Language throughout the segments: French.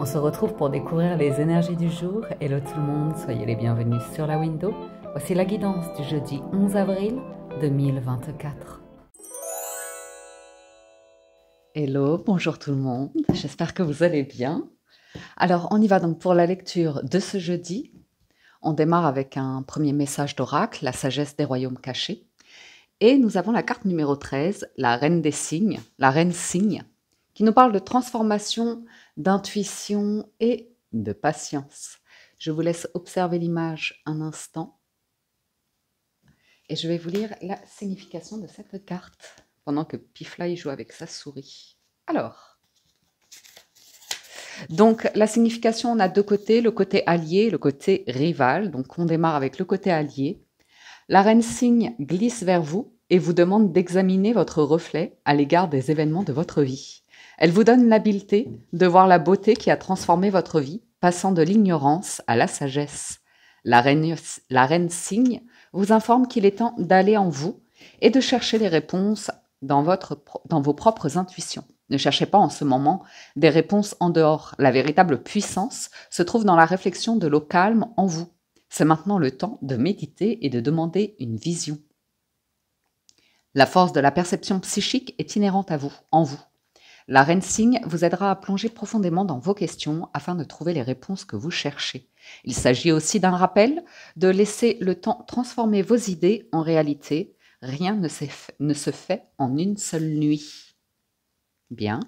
On se retrouve pour découvrir les énergies du jour. Hello tout le monde, soyez les bienvenus sur la window. Voici la guidance du jeudi 11 avril 2024. Hello, bonjour tout le monde, j'espère que vous allez bien. Alors on y va donc pour la lecture de ce jeudi. On démarre avec un premier message d'oracle, la sagesse des royaumes cachés. Et nous avons la carte numéro 13, la reine des signes, la reine cygne, qui nous parle de transformation, d'intuition et de patience. Je vous laisse observer l'image un instant et je vais vous lire la signification de cette carte pendant que Pifly joue avec sa souris. Alors, donc la signification, on a deux côtés, le côté allié et le côté rival. Donc on démarre avec le côté allié. La reine cygne glisse vers vous et vous demande d'examiner votre reflet à l'égard des événements de votre vie. Elle vous donne l'habileté de voir la beauté qui a transformé votre vie, passant de l'ignorance à la sagesse. La reine cygne vous informe qu'il est temps d'aller en vous et de chercher les réponses dans vos propres intuitions. Ne cherchez pas en ce moment des réponses en dehors. La véritable puissance se trouve dans la réflexion de l'eau calme en vous. C'est maintenant le temps de méditer et de demander une vision. La force de la perception psychique est inhérente à vous, en vous. La reine cygne vous aidera à plonger profondément dans vos questions afin de trouver les réponses que vous cherchez. Il s'agit aussi d'un rappel de laisser le temps transformer vos idées en réalité. Rien ne se fait en une seule nuit. Bien.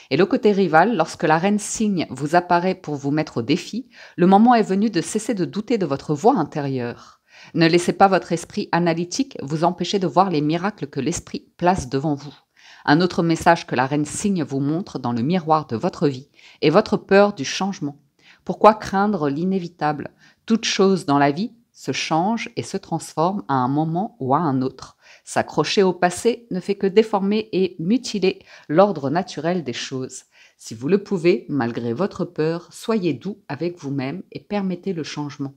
Et le côté rival, lorsque la reine cygne vous apparaît pour vous mettre au défi, le moment est venu de cesser de douter de votre voix intérieure. Ne laissez pas votre esprit analytique vous empêcher de voir les miracles que l'esprit place devant vous. Un autre message que la reine cygne vous montre dans le miroir de votre vie est votre peur du changement. Pourquoi craindre l'inévitable? Toute chose dans la vie se change et se transforme à un moment ou à un autre. S'accrocher au passé ne fait que déformer et mutiler l'ordre naturel des choses. Si vous le pouvez, malgré votre peur, soyez doux avec vous-même et permettez le changement.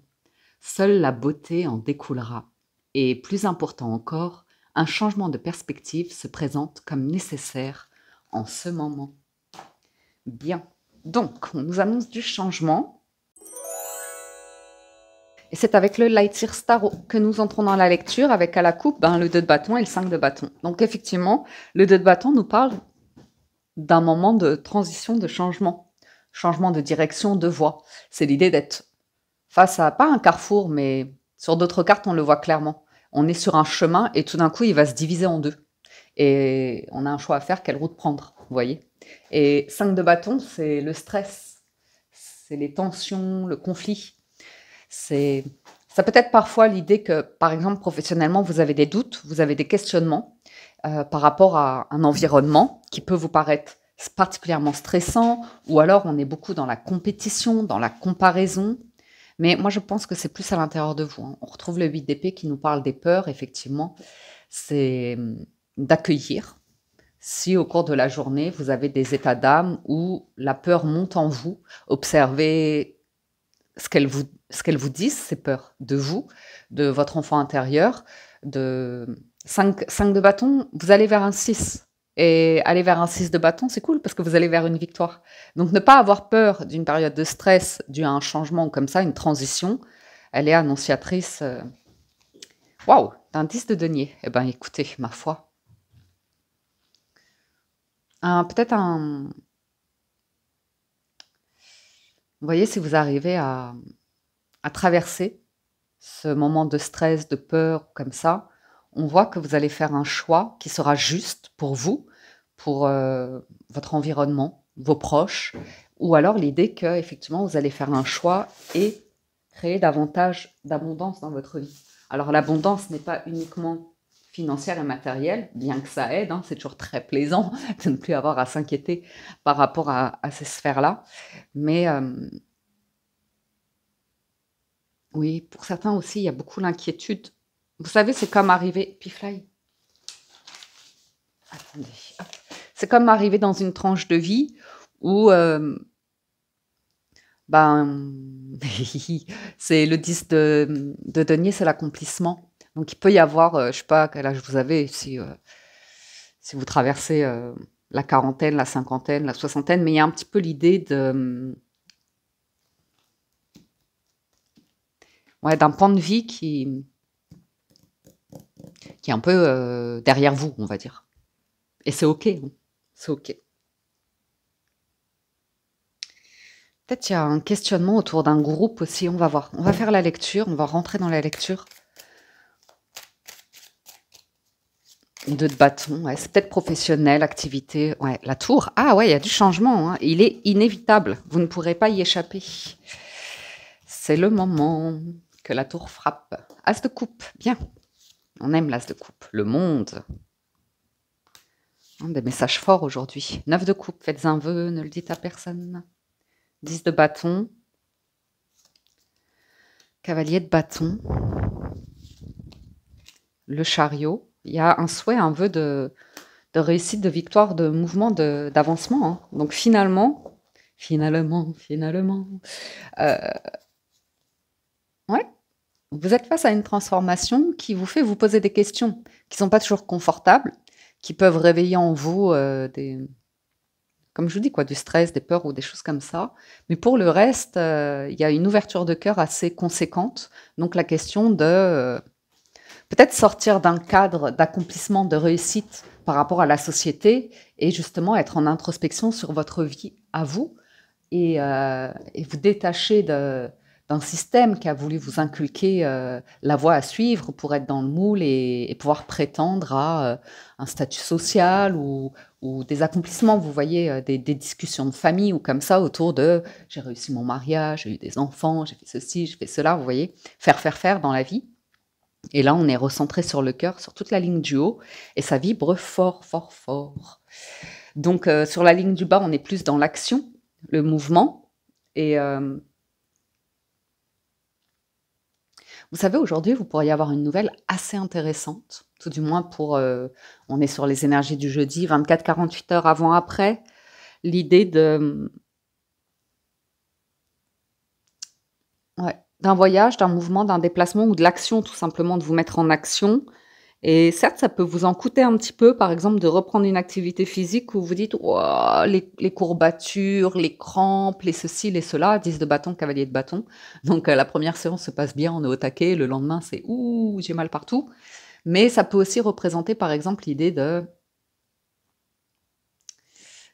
Seule la beauté en découlera. Et plus important encore, un changement de perspective se présente comme nécessaire en ce moment. Bien, donc on nous annonce du changement. Et c'est avec le Lightyear Starro que nous entrons dans la lecture avec à la coupe le 2 de bâton et le 5 de bâton. Donc effectivement, le 2 de bâton nous parle d'un moment de transition, de changement de direction, de voie. C'est l'idée d'être face à, pas un carrefour, mais sur d'autres cartes, on le voit clairement. On est sur un chemin et tout d'un coup, il va se diviser en deux. Et on a un choix à faire, quelle route prendre, vous voyez. Et 5 de bâton, c'est le stress, c'est les tensions, le conflit. Ça peut être parfois l'idée que, par exemple, professionnellement, vous avez des doutes, vous avez des questionnements par rapport à un environnement qui peut vous paraître particulièrement stressant, ou alors on est beaucoup dans la compétition, dans la comparaison. Mais moi, je pense que c'est plus à l'intérieur de vous. On retrouve le 8 d'épée qui nous parle des peurs, effectivement. C'est d'accueillir. Si au cours de la journée, vous avez des états d'âme où la peur monte en vous, observez ce qu'elles vous disent, ces peurs, de vous, de votre enfant intérieur. De 5 de bâton, vous allez vers un 6. Et aller vers un 6 de bâton, c'est cool parce que vous allez vers une victoire. Donc ne pas avoir peur d'une période de stress due à un changement comme ça, une transition, elle est annonciatrice. Waouh, d'un 10 de denier. Eh bien écoutez, ma foi. Peut-être un... Vous voyez, si vous arrivez à traverser ce moment de stress, de peur comme ça, on voit que vous allez faire un choix qui sera juste pour vous, pour votre environnement, vos proches, ou alors l'idée que effectivement vous allez faire un choix et créer davantage d'abondance dans votre vie. Alors l'abondance n'est pas uniquement financière et matérielle, bien que ça aide, c'est toujours très plaisant de ne plus avoir à s'inquiéter par rapport à ces sphères-là, mais oui, pour certains aussi, il y a beaucoup l'inquiétude. Vous savez, c'est comme arriver... Pifly. Attendez. Hop. C'est comme arriver dans une tranche de vie où... c'est le 10 de denier, c'est l'accomplissement. Donc, il peut y avoir, je ne sais pas quel âge vous avez, si vous traversez la quarantaine, la cinquantaine, la soixantaine, mais il y a un petit peu l'idée Ouais, d'un point de vie qui est un peu derrière vous, on va dire. Et c'est OK, hein. C'est OK. Peut-être il y a un questionnement autour d'un groupe aussi, on va voir. On va faire la lecture, on va rentrer dans la lecture. Deux de bâton, ouais, c'est peut-être professionnel, activité. Ouais, la tour. Ah ouais, il y a du changement, hein. Il est inévitable. Vous ne pourrez pas y échapper. C'est le moment que la tour frappe. As de coupe, bien. On aime l'as de coupe. Le monde. Des messages forts aujourd'hui. 9 de coupe, faites un vœu, ne le dites à personne. 10 de bâton. Cavalier de bâton. Le chariot. Il y a un souhait, un vœu de réussite, de victoire, de mouvement, d'avancement, hein. Donc finalement, ouais, vous êtes face à une transformation qui vous fait vous poser des questions qui sont pas toujours confortables, qui peuvent réveiller en vous comme je vous dis, quoi, du stress, des peurs ou des choses comme ça. Mais pour le reste, il y a une ouverture de cœur assez conséquente. Donc la question de peut-être sortir d'un cadre d'accomplissement, de réussite par rapport à la société et justement être en introspection sur votre vie à vous et vous détacher d'un système qui a voulu vous inculquer la voie à suivre pour être dans le moule et pouvoir prétendre à un statut social ou des accomplissements. Vous voyez, des discussions de famille ou comme ça autour de j'ai réussi mon mariage, j'ai eu des enfants, j'ai fait ceci, j'ai fait cela. Vous voyez, faire dans la vie. Et là, on est recentré sur le cœur, sur toute la ligne du haut, et ça vibre fort, fort, fort. Donc, sur la ligne du bas, on est plus dans l'action, le mouvement. Et vous savez, aujourd'hui, vous pourriez avoir une nouvelle assez intéressante, tout du moins pour... on est sur les énergies du jeudi, 24-48 heures avant-après. L'idée ouais, d'un voyage, d'un mouvement, d'un déplacement ou de l'action, tout simplement, de vous mettre en action. Et certes, ça peut vous en coûter un petit peu, par exemple, de reprendre une activité physique où vous dites ouah, les courbatures, les crampes, les ceci, les cela, 10 de bâton, cavalier de bâton. Donc la première séance se passe bien, on est au taquet, le lendemain c'est ouh, j'ai mal partout. Mais ça peut aussi représenter, par exemple, l'idée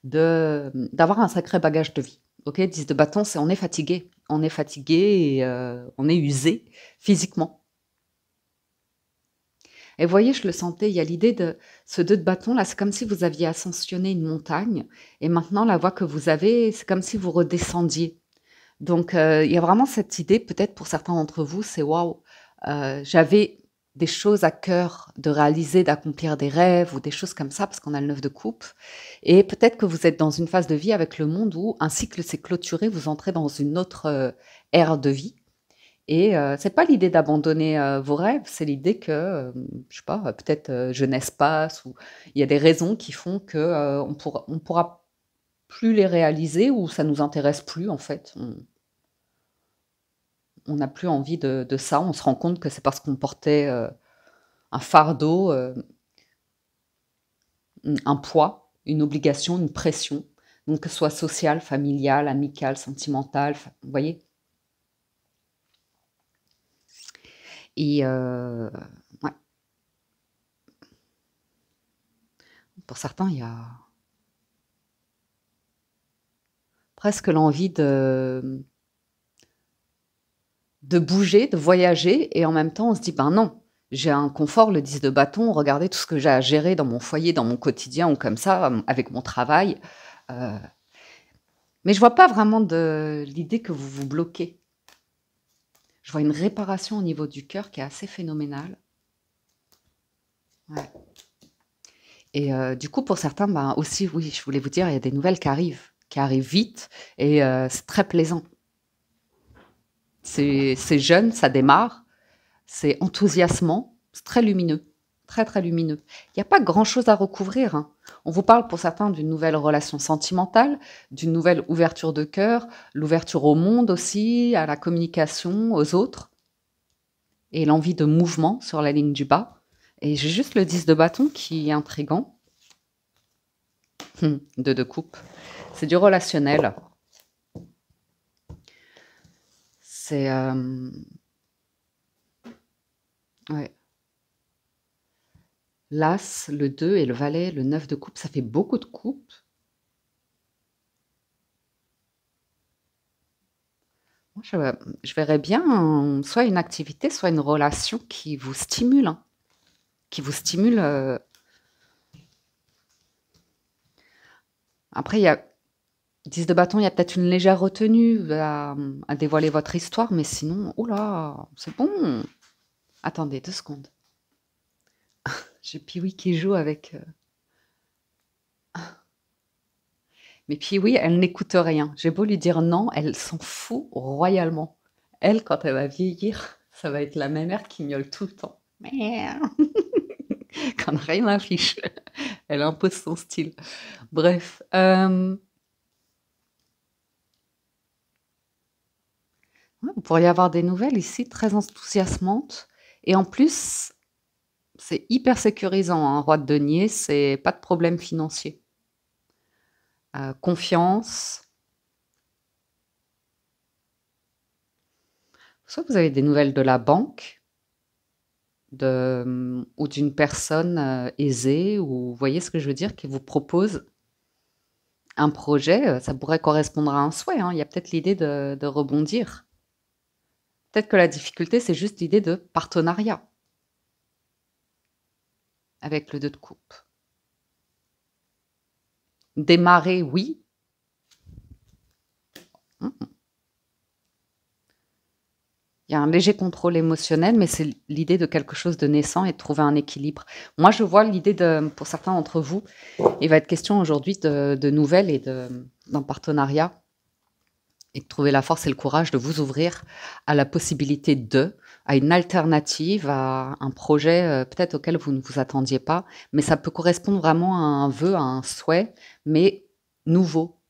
d'avoir un sacré bagage de vie. Ok, 10 de bâton, c'est on est fatigué et on est usé physiquement. Et vous voyez, je le sentais, il y a l'idée de ce 2 de bâton là, c'est comme si vous aviez ascensionné une montagne et maintenant la voie que vous avez, c'est comme si vous redescendiez. Donc il y a vraiment cette idée, peut-être pour certains d'entre vous, c'est waouh, j'avais des choses à cœur de réaliser, d'accomplir des rêves ou des choses comme ça, parce qu'on a le 9 de coupe. Et peut-être que vous êtes dans une phase de vie avec le monde où un cycle s'est clôturé, vous entrez dans une autre ère de vie. Et c'est pas l'idée d'abandonner, vos rêves, c'est l'idée que, je sais pas, peut-être, jeunesse passe ou il y a des raisons qui font que, on pourra plus les réaliser ou ça nous intéresse plus en fait. On n'a plus envie de ça. On se rend compte que c'est parce qu'on portait, un fardeau, un poids, une obligation, une pression, donc que ce soit sociale, familiale, amicale, sentimentale, enfin, vous voyez? Et ouais, pour certains, il y a presque l'envie de bouger, de voyager et en même temps on se dit: «Ben non, j'ai un confort, le 10 de bâton, regardez tout ce que j'ai à gérer dans mon foyer, dans mon quotidien ou comme ça, avec mon travail». Heu, mais je vois pas vraiment de l'idée que vous vous bloquez. Je vois une réparation au niveau du cœur qui est assez phénoménale. Ouais et du coup pour certains, ben, aussi oui, je voulais vous dire, il y a des nouvelles qui arrivent vite et c'est très plaisant. C'est jeune, ça démarre. C'est enthousiasmant, c'est très lumineux, très, très lumineux. Il y a pas grand-chose à recouvrir, hein. On vous parle pour certains d'une nouvelle relation sentimentale, d'une nouvelle ouverture de cœur, l'ouverture au monde aussi, à la communication, aux autres et l'envie de mouvement sur la ligne du bas et j'ai juste le 10 de bâton qui est intrigant. 2 de coupe. C'est du relationnel. C'est, Ouais. L'As, le 2 et le Valet, le 9 de coupe, ça fait beaucoup de coupes. Moi, je verrais bien soit une activité, soit une relation qui vous stimule, hein, qui vous stimule. Après, il y a 10 de bâton, il y a peut-être une légère retenue à dévoiler votre histoire, mais sinon, oula, c'est bon. Attendez 2 secondes. J'ai Piwi qui joue avec. Mais Piwi, elle n'écoute rien. J'ai beau lui dire non, elle s'en fout royalement. Elle, quand elle va vieillir, ça va être la même mère qui miaule tout le temps. Miaou. Quand rien n'affiche. Elle impose son style. Bref. Ouais, vous pourriez avoir des nouvelles ici très enthousiasmantes. Et en plus, c'est hyper sécurisant, hein, roi de denier, c'est pas de problème financier. Confiance. Soit vous avez des nouvelles de la banque, ou d'une personne aisée, ou vous voyez ce que je veux dire, qui vous propose un projet, ça pourrait correspondre à un souhait, hein. Il y a peut-être l'idée de rebondir. Peut-être que la difficulté, c'est juste l'idée de partenariat avec le 2 de coupe. Démarrer, oui. Il y a un léger contrôle émotionnel, mais c'est l'idée de quelque chose de naissant et de trouver un équilibre. Moi, je vois l'idée pour certains d'entre vous, il va être question aujourd'hui de nouvelles et d'un partenariat et de trouver la force et le courage de vous ouvrir à la possibilité à une alternative, à un projet peut-être auquel vous ne vous attendiez pas, mais ça peut correspondre vraiment à un vœu, à un souhait, mais nouveau.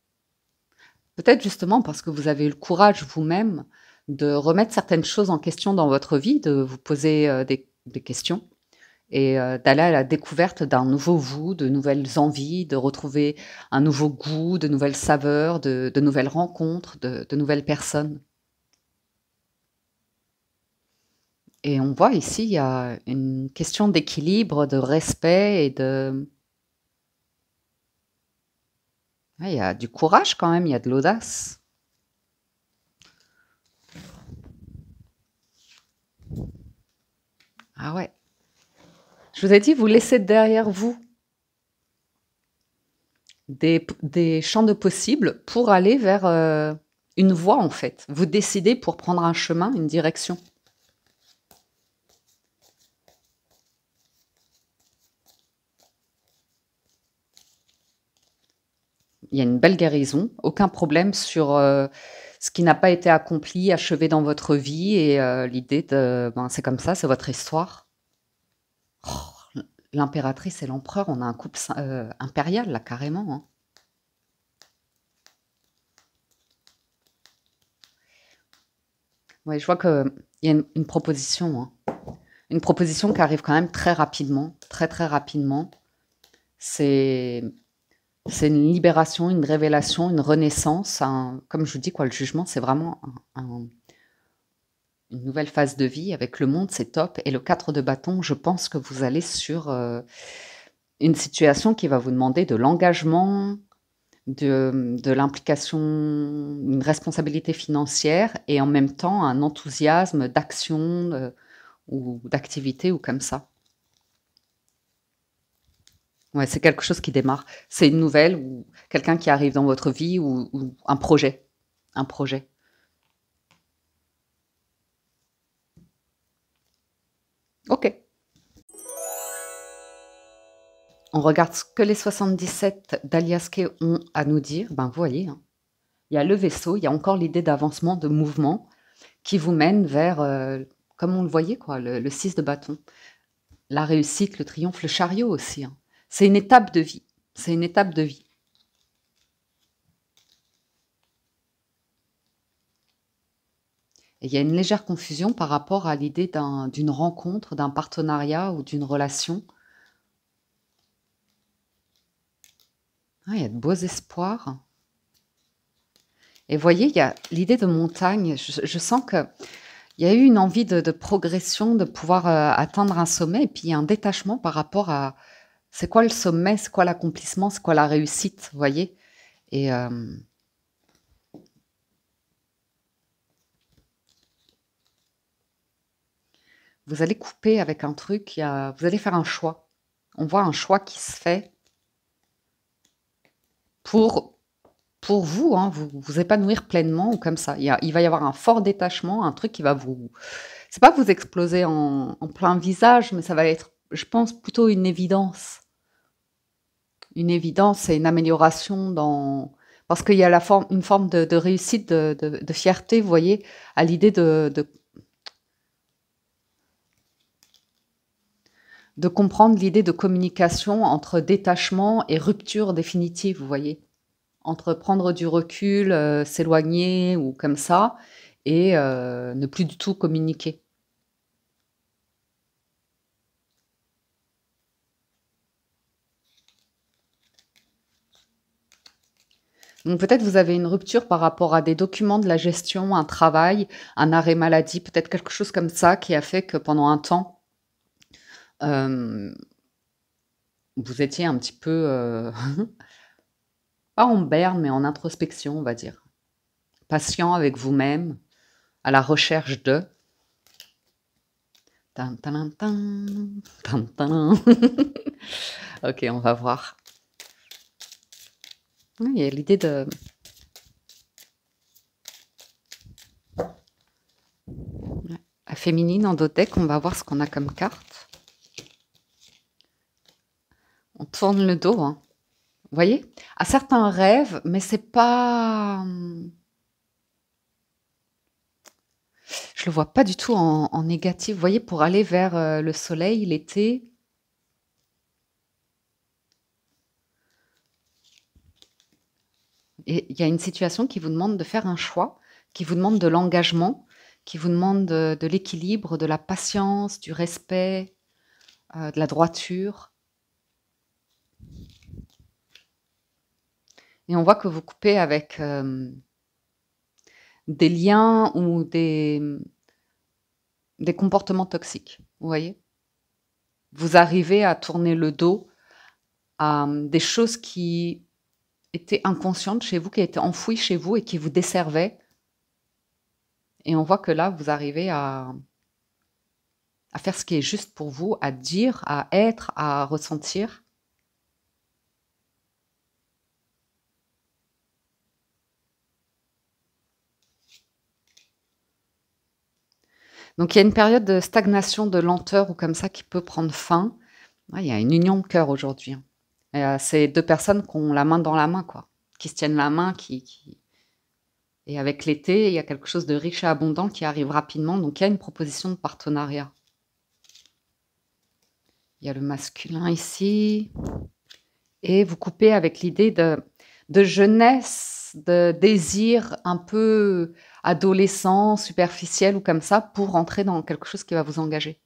Peut-être justement parce que vous avez eu le courage vous-même de remettre certaines choses en question dans votre vie, de vous poser des questions et d'aller à la découverte d'un nouveau vous, de nouvelles envies, de retrouver un nouveau goût, de nouvelles saveurs, de nouvelles rencontres, de nouvelles personnes. Et on voit ici, il y a une question d'équilibre, de respect et ouais, il y a du courage quand même, il y a de l'audace. Ah ouais. Je vous ai dit, vous laissez derrière vous des champs de possibles pour aller vers une voie, en fait. Vous décidez pour prendre un chemin, une direction. Il y a une belle guérison, aucun problème sur ce qui n'a pas été accompli, achevé dans votre vie et l'idée de ben, c'est comme ça, c'est votre histoire. Oh, l'impératrice et l'empereur, on a un couple impérial là, carrément, hein. Ouais, je vois qu'il y a une proposition, hein. Une proposition qui arrive quand même très rapidement, très très rapidement. C'est c'est une libération, une révélation, une renaissance. Comme je vous dis, quoi, le jugement, c'est vraiment une nouvelle phase de vie avec le monde, c'est top. Et le 4 de bâton, je pense que vous allez sur une situation qui va vous demander de l'engagement, de l'implication, une responsabilité financière et en même temps un enthousiasme d'action ou d'activité ou comme ça. Ouais, c'est quelque chose qui démarre. C'est une nouvelle ou quelqu'un qui arrive dans votre vie ou un projet. Un projet. Ok. On regarde ce que les 77 d'Aliaské ont à nous dire. Ben, vous voyez, hein. Il y a le vaisseau, il y a encore l'idée d'avancement, de mouvement qui vous mène vers, comme on le voyait, quoi, le 6 de bâton. La réussite, le triomphe, le chariot aussi, hein. C'est une étape de vie. C'est une étape de vie. Et il y a une légère confusion par rapport à l'idée d'une rencontre, d'un partenariat ou d'une relation. Ah, il y a de beaux espoirs. Et voyez, il y a l'idée de montagne. Je sens qu'il Il y a eu une envie de progression, de pouvoir, atteindre un sommet et puis il y a un détachement par rapport à c'est quoi le sommet, c'est quoi l'accomplissement, c'est quoi la réussite, vous voyez? Et vous allez couper avec un truc, vous allez faire un choix. On voit un choix qui se fait pour, pour vous, hein, vous épanouir pleinement ou comme ça. Il va y avoir un fort détachement, un truc qui va vous... C'est pas vous exploser en plein visage, mais ça va être, je pense, plutôt une évidence. Une évidence et une amélioration dans... Parce qu'il y a une forme de réussite, de fierté, vous voyez, à l'idée de comprendre l'idée de communication entre détachement et rupture définitive, vous voyez. Entre prendre du recul, s'éloigner ou comme ça, et ne plus du tout communiquer. Donc peut-être vous avez une rupture par rapport à des documents de la gestion, un travail, un arrêt maladie, peut-être quelque chose comme ça qui a fait que pendant un temps, euh, vous étiez un petit peu, pas en berne, mais en introspection, on va dire. Patient avec vous-même, à la recherche de... Tan, tan, tan, tan, tan. Ok, on va voir. Oui, il y a l'idée de... La féminine en dodeck, on va voir ce qu'on a comme carte. On tourne le dos, hein. Vous voyez? À certains rêves, mais c'est pas... Je le vois pas du tout en négatif. Vous voyez, pour aller vers le soleil, l'été... Et il y a une situation qui vous demande de faire un choix, qui vous demande de l'engagement, qui vous demande de l'équilibre, de la patience, du respect, de la droiture. Et on voit que vous coupez avec des liens ou des comportements toxiques, vous voyez? Vous arrivez à tourner le dos à des choses qui étaient inconscientes chez vous, qui étaient enfouies chez vous et qui vous desservaient. Et on voit que là, vous arrivez à faire ce qui est juste pour vous, à dire, à être, à ressentir. Donc il y a une période de stagnation, de lenteur ou comme ça qui peut prendre fin. Ouais, il y a une union de cœur aujourd'hui, hein. C'est deux personnes qui ont la main dans la main, quoi, qui se tiennent la main, Et avec l'été, il y a quelque chose de riche et abondant qui arrive rapidement. Donc il y a une proposition de partenariat. Il y a le masculin ici. Et vous coupez avec l'idée de jeunesse, de désir un peu adolescent, superficiel ou comme ça, pour rentrer dans quelque chose qui va vous engager.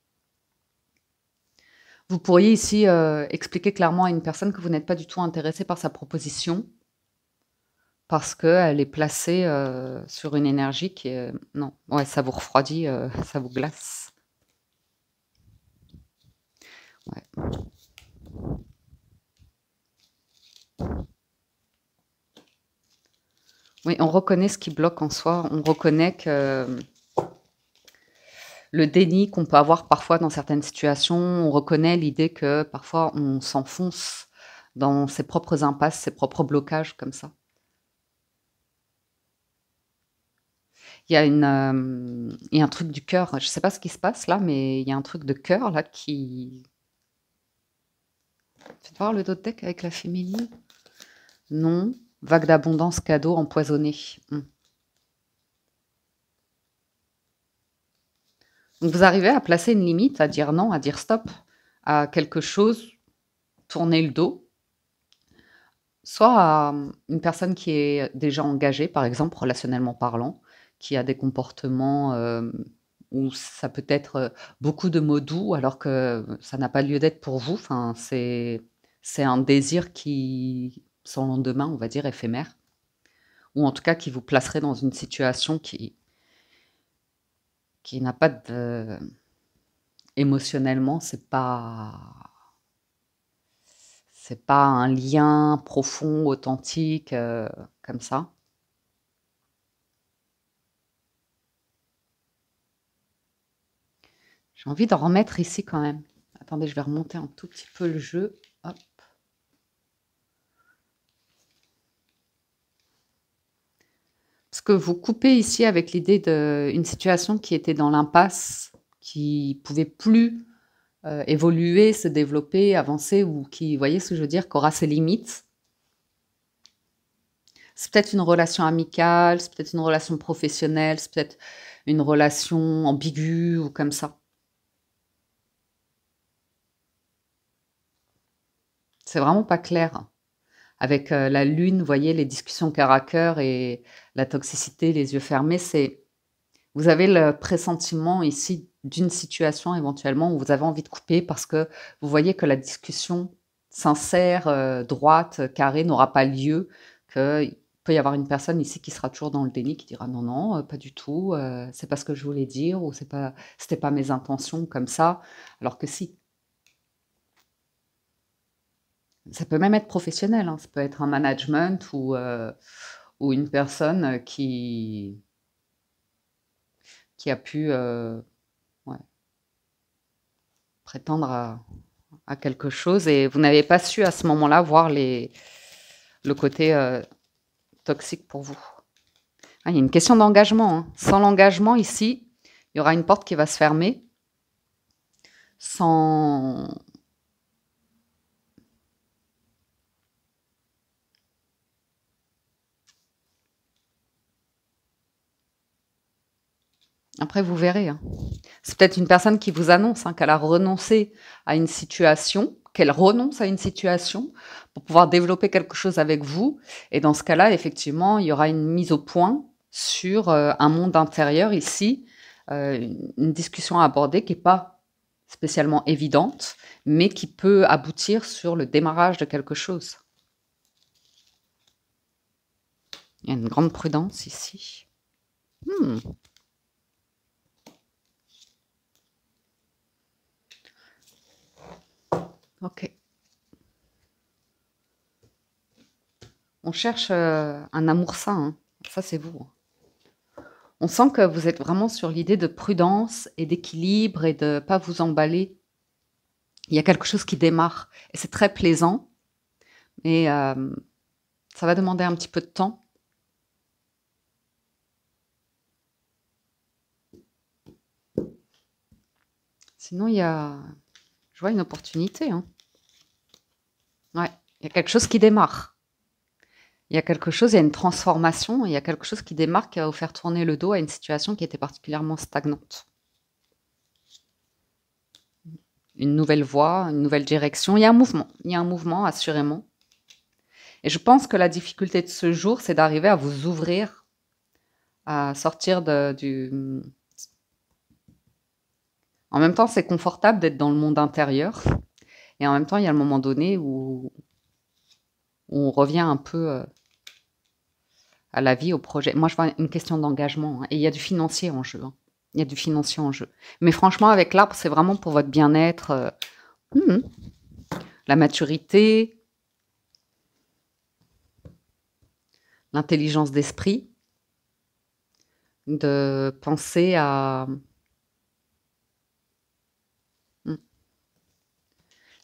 Vous pourriez ici expliquer clairement à une personne que vous n'êtes pas du tout intéressé par sa proposition, parce qu'elle est placée sur une énergie qui est... Non, ouais, ça vous refroidit, ça vous glace. Ouais. Oui, on reconnaît ce qui bloque en soi, on reconnaît que le déni qu'on peut avoir parfois dans certaines situations, on reconnaît l'idée que parfois on s'enfonce dans ses propres impasses, ses propres blocages comme ça. Il y a un truc du cœur, je ne sais pas ce qui se passe là, mais il y a un truc de cœur là qui... Faites voir le dos de deck avec la féminine. Non, vague d'abondance, cadeau empoisonné. Donc vous arrivez à placer une limite, à dire non, à dire stop à quelque chose, tourner le dos, soit à une personne qui est déjà engagée, par exemple, relationnellement parlant, qui a des comportements où ça peut être beaucoup de mots doux alors que ça n'a pas lieu d'être pour vous. Enfin, c'est un désir qui, sans lendemain, on va dire, éphémère, ou en tout cas qui vous placerait dans une situation qui n'a pas de... Émotionnellement, c'est pas un lien profond, authentique, comme ça. J'ai envie d'en remettre ici quand même. Attendez, je vais remonter un tout petit peu le jeu. Hop. Parce que vous coupez ici avec l'idée d'une situation qui était dans l'impasse, qui pouvait plus évoluer, se développer, avancer, ou qui, vous voyez ce que je veux dire, qu'aura ses limites. C'est peut-être une relation amicale, c'est peut-être une relation professionnelle, c'est peut-être une relation ambiguë ou comme ça. C'est vraiment pas clair. Avec la lune, vous voyez, les discussions cœur à cœur et la toxicité, les yeux fermés, vous avez le pressentiment ici d'une situation éventuellement où vous avez envie de couper parce que vous voyez que la discussion sincère, droite, carrée n'aura pas lieu, qu'il peut y avoir une personne ici qui sera toujours dans le déni, qui dira non, non, pas du tout, c'est pas ce que je voulais dire, ou c'était pas mes intentions comme ça, alors que si. Ça peut même être professionnel, hein, ça peut être un management ou une personne qui a pu ouais, prétendre à quelque chose et vous n'avez pas su à ce moment-là voir le côté toxique pour vous. Ah, il y a une question d'engagement, hein. Sans l'engagement, ici, il y aura une porte qui va se fermer. Sans... Après, vous verrez, hein. C'est peut-être une personne qui vous annonce qu'elle a renoncé à une situation, qu'elle renonce à une situation pour pouvoir développer quelque chose avec vous. Et dans ce cas-là, effectivement, il y aura une mise au point sur un monde intérieur ici, une discussion à aborder qui n'est pas spécialement évidente, mais qui peut aboutir sur le démarrage de quelque chose. Il y a une grande prudence ici. Ok. On cherche un amour sain, hein. Ça c'est vous. On sent que vous êtes vraiment sur l'idée de prudence et d'équilibre et de ne pas vous emballer. Il y a quelque chose qui démarre et c'est très plaisant, mais ça va demander un petit peu de temps. Sinon, je vois une opportunité, hein. Ouais, il y a quelque chose qui démarre. Il y a quelque chose, il y a une transformation, il y a quelque chose qui démarre qui va vous faire tourner le dos à une situation qui était particulièrement stagnante. Une nouvelle voie, une nouvelle direction. Il y a un mouvement assurément. Et je pense que la difficulté de ce jour, c'est d'arriver à vous ouvrir, à sortir du... En même temps, c'est confortable d'être dans le monde intérieur. Et en même temps, il y a le moment donné où on revient un peu à la vie, au projet. Moi, je vois une question d'engagement. Et il y a du financier en jeu. Il y a du financier en jeu. Mais franchement, avec l'arbre, c'est vraiment pour votre bien-être. La maturité, l'intelligence d'esprit, de penser à...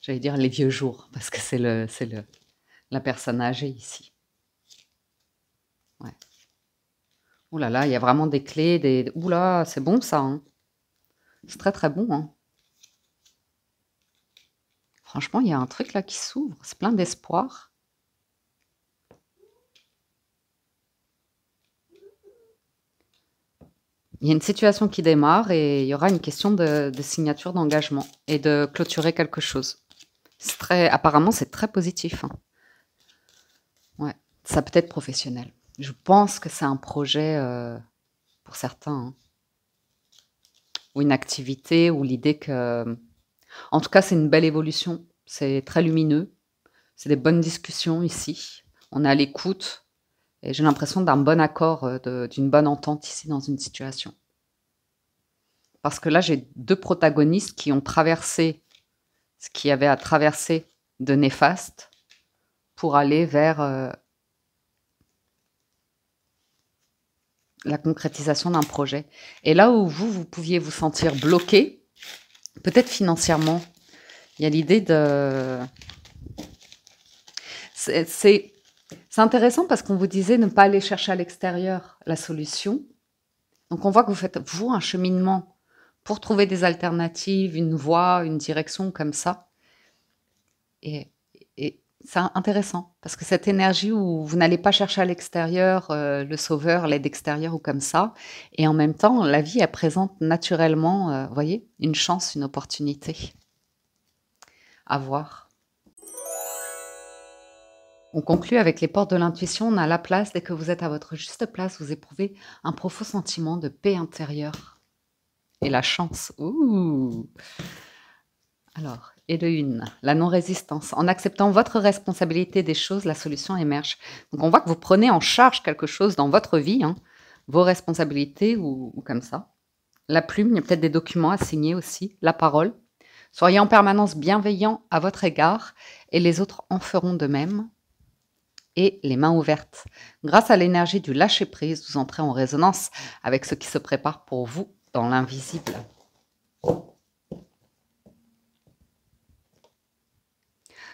J'allais dire les vieux jours, parce que c'est la personne âgée ici. Ouais. Ouh là là, il y a vraiment des clés, ouh là, c'est bon ça, hein. C'est très très bon, hein. Franchement, il y a un truc là qui s'ouvre, c'est plein d'espoir. Il y a une situation qui démarre et il y aura une question de signature d'engagement et de clôturer quelque chose. Apparemment, c'est très positif, hein. Ouais, ça peut être professionnel. Je pense que c'est un projet pour certains, hein. Ou une activité, ou l'idée que... En tout cas, c'est une belle évolution. C'est très lumineux. C'est des bonnes discussions ici. On est à l'écoute. Et j'ai l'impression d'un bon accord, d'une bonne entente ici dans une situation. Parce que là, j'ai 2 protagonistes qui ont traversé ce qu'il y avait à traverser de néfaste pour aller vers, la concrétisation d'un projet. Et là où vous pouviez vous sentir bloqué, peut-être financièrement, il y a l'idée de... C'est intéressant parce qu'on vous disait ne pas aller chercher à l'extérieur la solution. Donc on voit que vous faites, vous, un cheminement pour trouver des alternatives, une voie, une direction comme ça. Et c'est intéressant parce que cette énergie où vous n'allez pas chercher à l'extérieur le sauveur, l'aide extérieure ou comme ça, et en même temps, la vie, elle présente naturellement, vous voyez, une chance, une opportunité à voir. On conclut avec les portes de l'intuition. On a la place. Dès que vous êtes à votre juste place, vous éprouvez un profond sentiment de paix intérieure. Et la chance. Ouh. Alors, et de une, la non-résistance. En acceptant votre responsabilité des choses, la solution émerge. Donc, on voit que vous prenez en charge quelque chose dans votre vie, hein, vos responsabilités ou comme ça. La plume, il y a peut-être des documents à signer aussi. La parole. Soyez en permanence bienveillant à votre égard et les autres en feront de même. Et les mains ouvertes. Grâce à l'énergie du lâcher-prise, vous entrez en résonance avec ce qui se prépare pour vous dans l'invisible.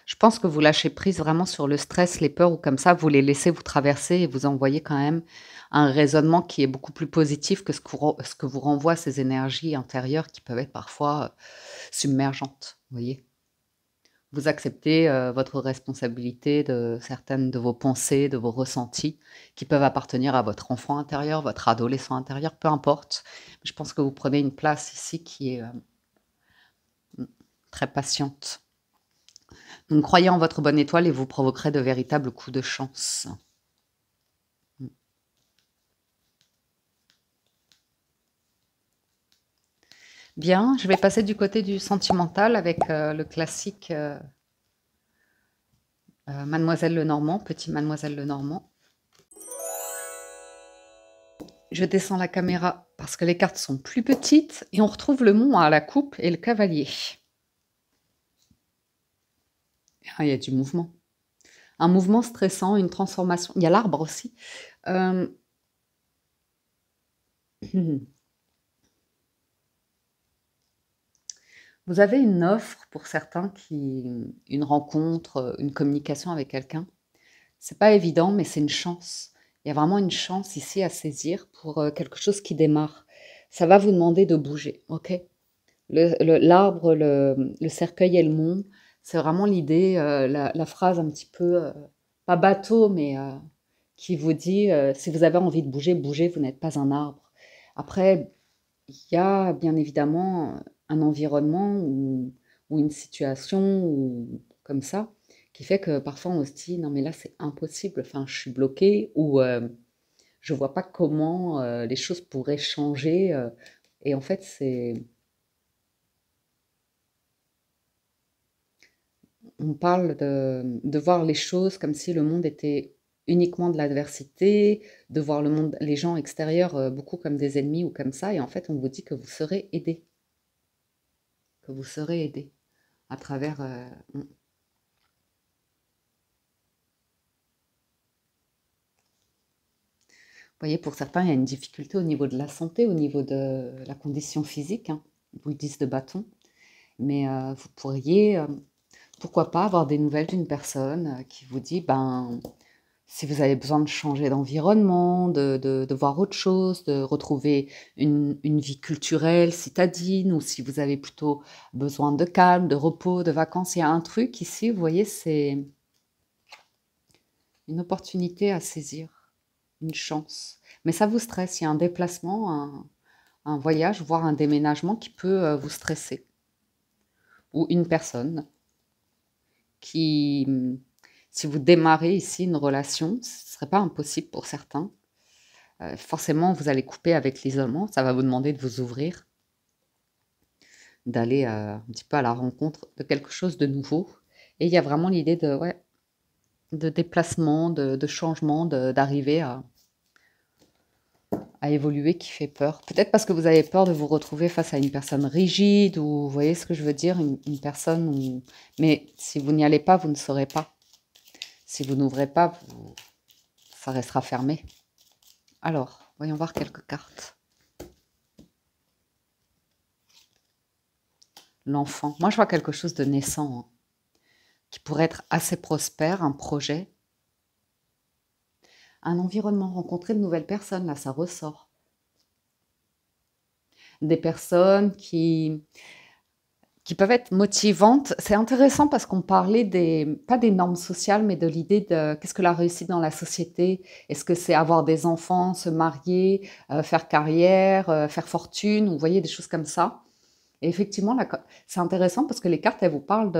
Je pense que vous lâchez prise vraiment sur le stress, les peurs ou comme ça, vous les laissez vous traverser et vous envoyez quand même un raisonnement qui est beaucoup plus positif que ce que vous renvoient ces énergies intérieures qui peuvent être parfois submergentes, vous voyez. Vous acceptez votre responsabilité de certaines de vos pensées, de vos ressentis, qui peuvent appartenir à votre enfant intérieur, votre adolescent intérieur, peu importe. Je pense que vous prenez une place ici qui est très patiente. Donc, croyez en votre bonne étoile et vous provoquerez de véritables coups de chance. Bien, je vais passer du côté du sentimental avec le classique Mademoiselle Lenormand, petit Mademoiselle Lenormand. Je descends la caméra parce que les cartes sont plus petites et on retrouve le mont à la coupe et le cavalier. Ah, il y a du mouvement. Un mouvement stressant, une transformation. Il y a l'arbre aussi. Vous avez une offre pour certains, une rencontre, une communication avec quelqu'un. C'est pas évident, mais c'est une chance. Il y a vraiment une chance ici à saisir pour quelque chose qui démarre. Ça va vous demander de bouger, ok? L'arbre, le cercueil et le mont, c'est vraiment l'idée, la phrase un petit peu, pas bateau, mais qui vous dit si vous avez envie de bouger, bougez, vous n'êtes pas un arbre. Après, il y a bien évidemment un environnement ou une situation ou comme ça qui fait que parfois on se dit non mais là c'est impossible, enfin je suis bloquée ou je vois pas comment les choses pourraient changer et en fait on parle de voir les choses comme si le monde était uniquement de l'adversité, de voir le monde, les gens extérieurs beaucoup comme des ennemis ou comme ça et en fait on vous dit que vous serez aidé. Que vous serez aidé à travers... Vous voyez, pour certains, il y a une difficulté au niveau de la santé, au niveau de la condition physique, hein, vous 10 de bâton. Mais vous pourriez, pourquoi pas, avoir des nouvelles d'une personne qui vous dit, ben, si vous avez besoin de changer d'environnement, de voir autre chose, de retrouver une vie culturelle citadine, ou si vous avez plutôt besoin de calme, de repos, de vacances, il y a un truc ici, vous voyez, c'est une opportunité à saisir, une chance. Mais ça vous stresse, il y a un déplacement, un voyage, voire un déménagement qui peut vous stresser. Ou une personne qui, si vous démarrez ici une relation, ce ne serait pas impossible pour certains. Forcément, vous allez couper avec l'isolement, ça va vous demander de vous ouvrir, d'aller un petit peu à la rencontre de quelque chose de nouveau. Et il y a vraiment l'idée de, ouais, de déplacement, de changement, d'arriver à à évoluer qui fait peur. Peut-être parce que vous avez peur de vous retrouver face à une personne rigide ou vous voyez ce que je veux dire, une personne où... Mais si vous n'y allez pas, vous ne saurez pas. Si vous n'ouvrez pas, ça restera fermé. Alors, voyons voir quelques cartes. L'enfant. Moi, je vois quelque chose de naissant, hein, qui pourrait être assez prospère, un projet. Un environnement, rencontrer de nouvelles personnes, là, ça ressort. Des personnes qui peuvent être motivantes. C'est intéressant parce qu'on parlait pas des normes sociales, mais de l'idée de qu'est-ce que la réussite dans la société? Est-ce que c'est avoir des enfants, se marier, faire carrière, faire fortune, vous voyez, des choses comme ça. Et effectivement, c'est intéressant parce que les cartes, elles vous parlent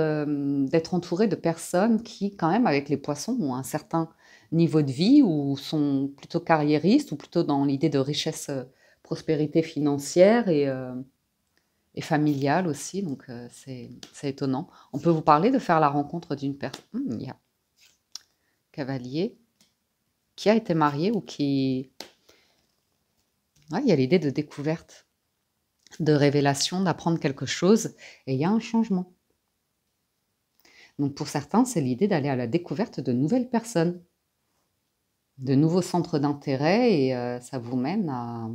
d'être entouré de personnes qui, quand même, avec les poissons, ont un certain niveau de vie ou sont plutôt carriéristes ou plutôt dans l'idée de richesse, prospérité financière et familiale aussi. Donc, c'est étonnant. On peut vous parler de faire la rencontre d'une personne. Il y a cavalier qui a été marié ou qui... Ouais, il y a l'idée de découverte, de révélation, d'apprendre quelque chose et il y a un changement. Donc pour certains, c'est l'idée d'aller à la découverte de nouvelles personnes, de nouveaux centres d'intérêt et ça vous mène à...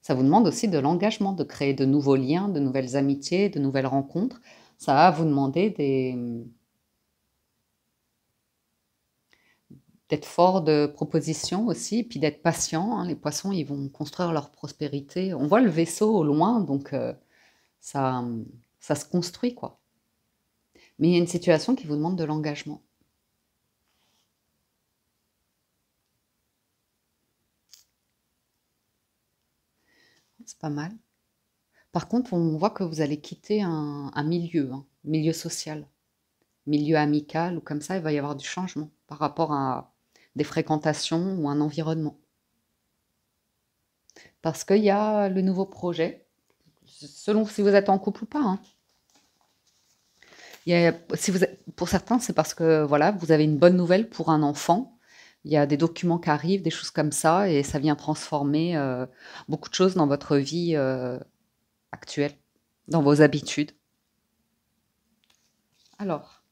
Ça vous demande aussi de l'engagement, de créer de nouveaux liens, de nouvelles amitiés, de nouvelles rencontres. Ça va vous demander d'être fort de propositions aussi, puis d'être patient, hein. Les poissons, ils vont construire leur prospérité. On voit le vaisseau au loin, donc ça, ça se construit, quoi. Mais il y a une situation qui vous demande de l'engagement. C'est pas mal. Par contre, on voit que vous allez quitter un milieu, hein, milieu social, milieu amical ou comme ça, il va y avoir du changement par rapport à des fréquentations ou un environnement. Parce qu'il y a le nouveau projet, selon si vous êtes en couple ou pas, hein. Si pour certains, c'est parce que voilà, vous avez une bonne nouvelle pour un enfant. Il y a des documents qui arrivent, des choses comme ça, et ça vient transformer beaucoup de choses dans votre vie actuelle, dans vos habitudes. Alors,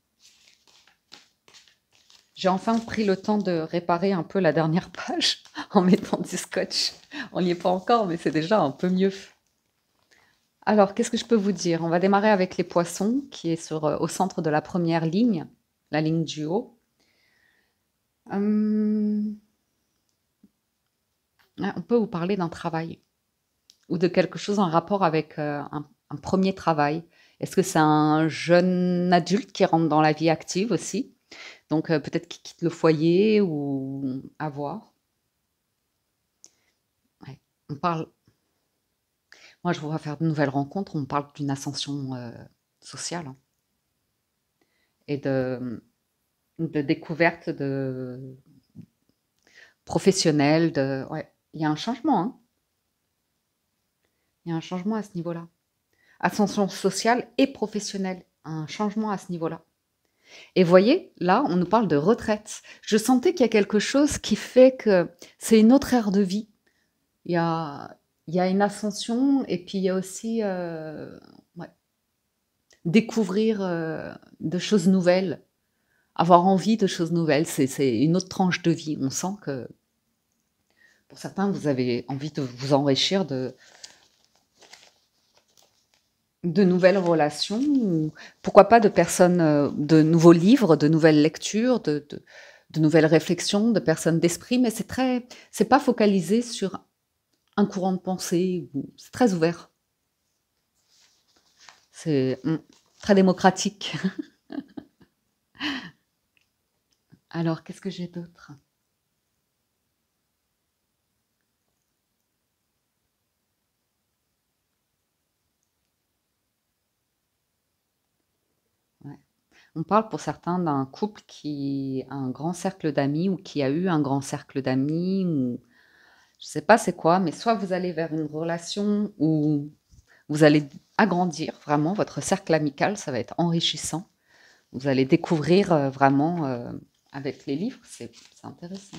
j'ai enfin pris le temps de réparer un peu la dernière page en mettant du scotch. On n'y est pas encore, mais c'est déjà un peu mieux. Alors, qu'est-ce que je peux vous dire? On va démarrer avec les poissons, qui est au centre de la première ligne, la ligne du haut. On peut vous parler d'un travail ou de quelque chose en rapport avec un premier travail. Est-ce que c'est un jeune adulte qui rentre dans la vie active aussi? Donc peut-être qui quitte le foyer ou à voir. Ouais. On parle, moi je voudrais faire de nouvelles rencontres, on parle d'une ascension sociale, hein, et de découverte professionnelle. Ouais. Il y a un changement, hein. Il y a un changement à ce niveau-là. Ascension sociale et professionnelle, un changement à ce niveau-là. Et voyez, là, on nous parle de retraite. Je sentais qu'il y a quelque chose qui fait que c'est une autre ère de vie. Il y a, il y a une ascension et puis il y a aussi ouais, découvrir de choses nouvelles, avoir envie de choses nouvelles. C'est une autre tranche de vie. On sent que pour certains, vous avez envie de vous enrichir de nouvelles relations, ou pourquoi pas de personnes, de nouveaux livres, de nouvelles lectures, de nouvelles réflexions, de personnes d'esprit, mais c'est pas focalisé sur un courant de pensée, c'est très ouvert, c'est très démocratique. Alors, qu'est-ce que j'ai d'autre? Ouais. On parle pour certains d'un couple qui a un grand cercle d'amis ou qui a eu un grand cercle d'amis, ou je sais pas c'est quoi, mais soit vous allez vers une relation où vous allez agrandir vraiment votre cercle amical, ça va être enrichissant. Vous allez découvrir vraiment avec les livres, c'est intéressant.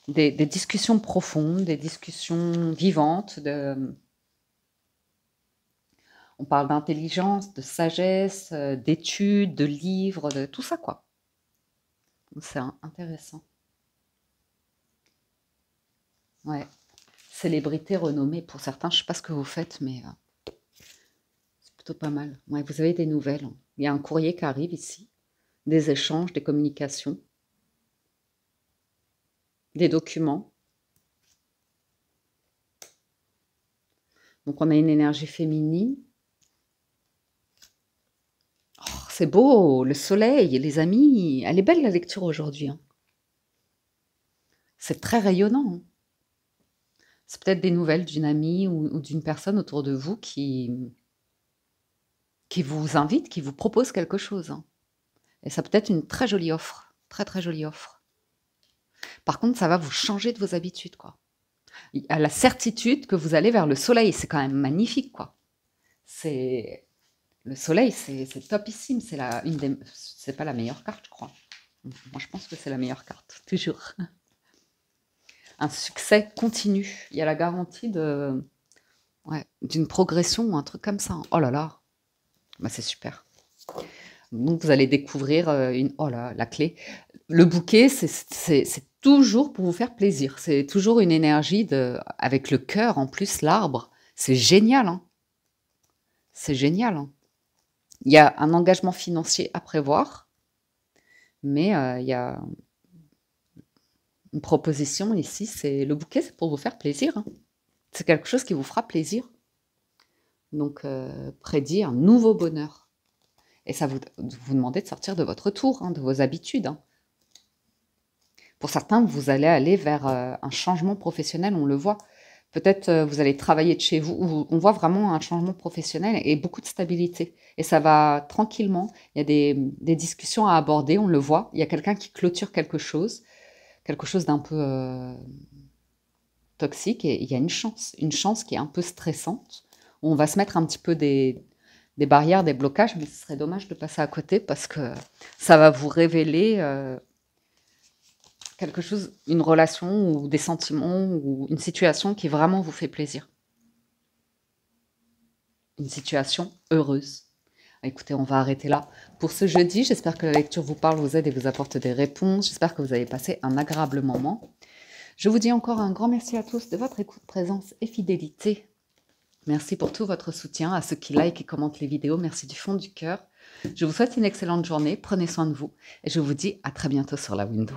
des discussions profondes, des discussions vivantes. On parle d'intelligence, de sagesse, d'études, de livres, de tout ça, quoi. C'est intéressant. Ouais. Célébrité renommée pour certains. Je ne sais pas ce que vous faites, mais c'est plutôt pas mal. Ouais, vous avez des nouvelles. Il y a un courrier qui arrive ici. Des échanges, des communications, des documents. Donc on a une énergie féminine. Oh, c'est beau, le soleil, les amis. Elle est belle la lecture aujourd'hui, hein. C'est très rayonnant, hein. C'est peut-être des nouvelles d'une amie ou d'une personne autour de vous qui vous invite, qui vous propose quelque chose, hein. Et ça peut être une très jolie offre, très très jolie offre. Par contre, ça va vous changer de vos habitudes, quoi. Il y a la certitude que vous allez vers le soleil, c'est quand même magnifique, quoi. C'est le soleil, c'est topissime, c'est pas la meilleure carte, je crois. Moi, je pense que c'est la meilleure carte, toujours. Un succès continu. Il y a la garantie d'une progression ou un truc comme ça. Oh là là, bah, c'est super. Donc, vous allez découvrir oh là, la clé. Le bouquet, c'est toujours pour vous faire plaisir. C'est toujours une énergie avec le cœur, en plus, l'arbre. C'est génial, hein. C'est génial, hein. Il y a un engagement financier à prévoir, mais il y a une proposition ici, c'est le bouquet, c'est pour vous faire plaisir, hein. C'est quelque chose qui vous fera plaisir. Donc, prédit un nouveau bonheur. Et ça vous demandez de sortir de votre tour, hein, de vos habitudes, hein. Pour certains, vous allez aller vers un changement professionnel, on le voit. Peut-être vous allez travailler de chez vous. On voit vraiment un changement professionnel et beaucoup de stabilité. Et ça va tranquillement. Il y a des discussions à aborder, on le voit. Il y a quelqu'un qui clôture quelque chose d'un peu toxique. Et il y a une chance qui est un peu stressante. On va se mettre un petit peu des barrières, des blocages, mais ce serait dommage de passer à côté parce que ça va vous révéler quelque chose, une relation ou des sentiments ou une situation qui vraiment vous fait plaisir. Une situation heureuse. Écoutez, on va arrêter là pour ce jeudi. J'espère que la lecture vous parle, vous aide et vous apporte des réponses. J'espère que vous avez passé un agréable moment. Je vous dis encore un grand merci à tous de votre écoute, présence et fidélité. Merci pour tout votre soutien, à ceux qui like et commentent les vidéos. Merci du fond du cœur. Je vous souhaite une excellente journée. Prenez soin de vous et je vous dis à très bientôt sur la Window.